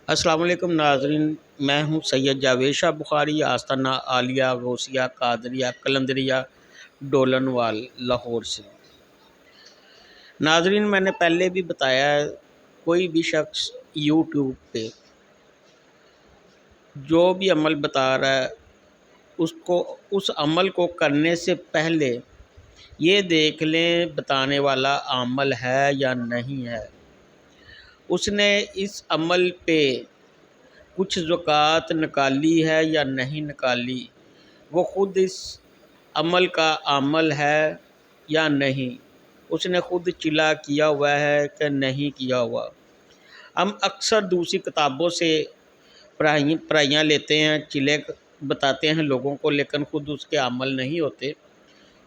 السلام علیکم ناظرین، میں ہوں سید جاوید شاہ بخاری، آستانہ عالیہ غوثیہ قادریہ قلندریہ ڈولن وال لاہور سے۔ ناظرین، میں نے پہلے بھی بتایا ہے، کوئی بھی شخص یوٹیوب پہ جو بھی عمل بتا رہا ہے اس عمل کو کرنے سے پہلے یہ دیکھ لیں بتانے والا عامل ہے یا نہیں ہے، اس نے اس عمل پہ کچھ زکوٰۃ نکالی ہے یا نہیں نکالی، وہ خود اس عمل کا عامل ہے یا نہیں، اس نے خود چلا کیا ہوا ہے کہ نہیں کیا ہوا۔ ہم اکثر دوسری کتابوں سے پرائیاں لیتے ہیں، چلے بتاتے ہیں لوگوں کو، لیکن خود اس کے عمل نہیں ہوتے،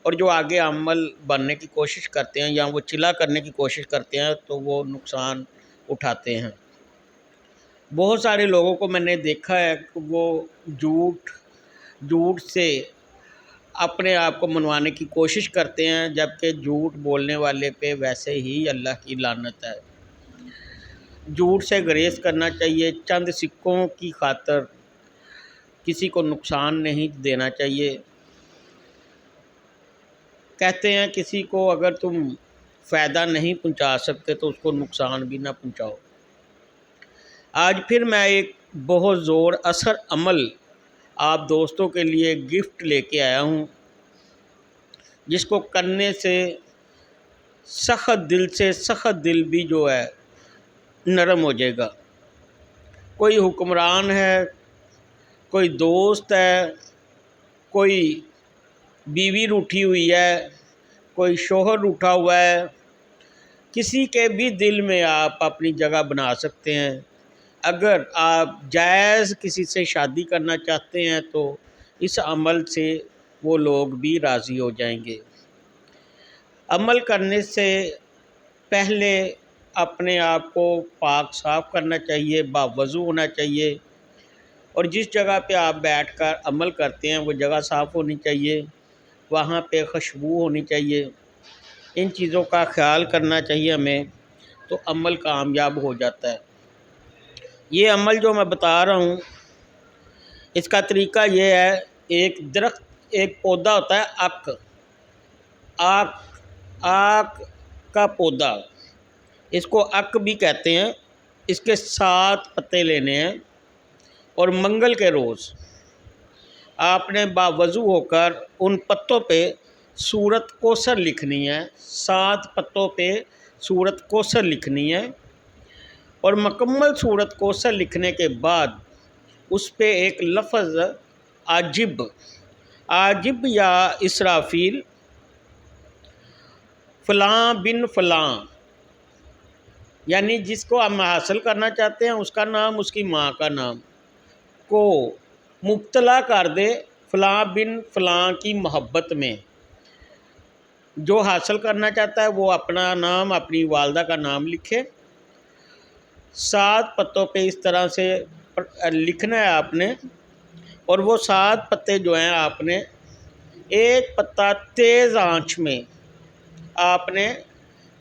اور جو آگے عمل بننے کی کوشش کرتے ہیں یا وہ چلا کرنے کی کوشش کرتے ہیں تو وہ نقصان اٹھاتے ہیں۔ بہت سارے لوگوں کو میں نے دیکھا ہے کہ وہ جھوٹ سے اپنے آپ کو منوانے کی کوشش کرتے ہیں، جبکہ جھوٹ بولنے والے پہ ویسے ہی اللہ کی لعنت ہے۔ جھوٹ سے گریز کرنا چاہیے، چند سکوں کی خاطر کسی کو نقصان نہیں دینا چاہیے۔ کہتے ہیں کسی کو اگر تم فائدہ نہیں پہنچا سکتے تو اس کو نقصان بھی نہ پہنچاؤ۔ آج پھر میں ایک بہت زور اثر عمل آپ دوستوں کے لیے گفٹ لے کے آیا ہوں، جس کو کرنے سے سخت دل بھی جو ہے نرم ہو جائے گا۔ کوئی حکمران ہے، کوئی دوست ہے، کوئی بیوی روٹھی ہوئی ہے، کوئی شوہر روٹھا ہوا ہے، کسی کے بھی دل میں آپ اپنی جگہ بنا سکتے ہیں۔ اگر آپ جائز کسی سے شادی کرنا چاہتے ہیں تو اس عمل سے وہ لوگ بھی راضی ہو جائیں گے۔ عمل کرنے سے پہلے اپنے آپ کو پاک صاف کرنا چاہیے، باوضو ہونا چاہیے، اور جس جگہ پہ آپ بیٹھ کر عمل کرتے ہیں وہ جگہ صاف ہونی چاہیے، وہاں پہ خوشبو ہونی چاہیے۔ ان چیزوں کا خیال کرنا چاہیے ہمیں، تو عمل کامیاب ہو جاتا ہے۔ یہ عمل جو میں بتا رہا ہوں، اس کا طریقہ یہ ہے، ایک پودا ہوتا ہے آک کا پودا، اس کو اک بھی کہتے ہیں۔ اس کے 7 پتے لینے ہیں، اور منگل کے روز آپ نے باوضو ہو کر ان پتوں پہ سورۃ کوثر لکھنی ہے۔ 7 پتوں پہ سورۃ کوثر لکھنی ہے، اور مکمل سورۃ کوثر لکھنے کے بعد اس پہ ایک لفظ عاجب یا اسرافیل فلاں بن فلاں، یعنی جس کو ہم حاصل کرنا چاہتے ہیں اس کا نام، اس کی ماں کا نام کو مبتلا کر دے فلاں بن فلاں کی محبت میں۔ جو حاصل کرنا چاہتا ہے وہ اپنا نام، اپنی والدہ کا نام لکھے۔ 7 پتوں پہ اس طرح سے لکھنا ہے آپ نے، اور وہ 7 پتے جو ہیں آپ نے ایک پتا تیز آنچ میں آپ نے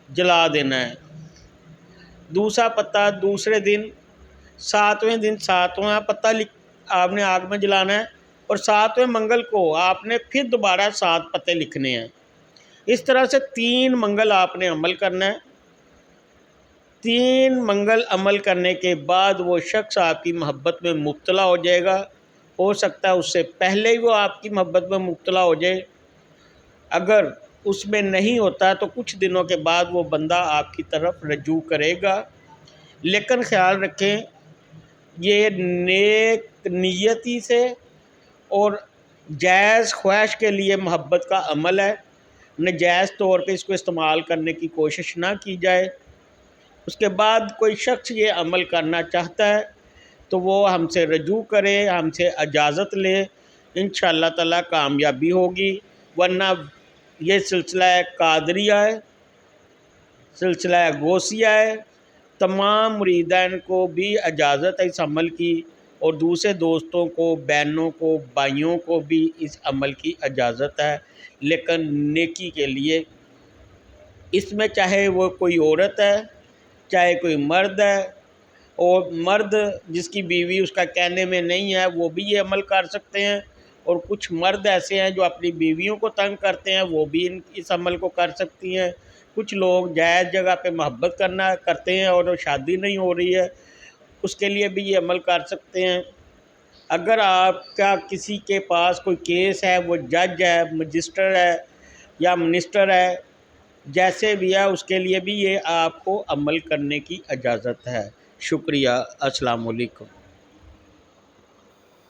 جلا دینا ہے۔ دوسرا پتا دوسرے دن، 7ویں دن 7واں پتا آپ نے آگ میں جلانا ہے، اور 7ویں منگل کو آپ نے پھر دوبارہ 7 پتے لکھنے ہیں۔ اس طرح سے 3 منگل آپ نے عمل کرنا ہے۔ 3 منگل عمل کرنے کے بعد وہ شخص آپ کی محبت میں مبتلا ہو جائے گا۔ ہو سکتا ہے اس سے پہلے ہی وہ آپ کی محبت میں مبتلا ہو جائے۔ اگر اس میں نہیں ہوتا تو کچھ دنوں کے بعد وہ بندہ آپ کی طرف رجوع کرے گا، لیکن خیال رکھیں یہ نیک نیتی سے اور جائز خواہش کے لیے محبت کا عمل ہے، ناجائز طور پہ اس کو استعمال کرنے کی کوشش نہ کی جائے۔ اس کے بعد کوئی شخص یہ عمل کرنا چاہتا ہے تو وہ ہم سے رجوع کرے، ہم سے اجازت لے، انشاءاللہ تعالی کامیابی ہوگی۔ ورنہ یہ سلسلہ قادریہ ہے، سلسلہ غوثیہ ہے، تمام مریدین کو بھی اجازت ہے اس عمل کی، اور دوسرے دوستوں کو، بہنوں کو، بھائیوں کو بھی اس عمل کی اجازت ہے، لیکن نیکی کے لیے۔ اس میں چاہے وہ کوئی عورت ہے، چاہے کوئی مرد ہے، اور مرد جس کی بیوی اس کا کہنے میں نہیں ہے وہ بھی یہ عمل کر سکتے ہیں، اور کچھ مرد ایسے ہیں جو اپنی بیویوں کو تنگ کرتے ہیں، وہ بھی اس عمل کو کر سکتی ہیں۔ کچھ لوگ جائز جگہ پہ محبت کرتے ہیں اور شادی نہیں ہو رہی ہے، اس کے لیے بھی یہ عمل کر سکتے ہیں۔ اگر آپ کا کسی کے پاس کوئی کیس ہے، وہ جج ہے، مجسٹر ہے یا منسٹر ہے، جیسے بھی ہے، اس کے لیے بھی یہ آپ کو عمل کرنے کی اجازت ہے۔ شکریہ۔ السلام علیکم۔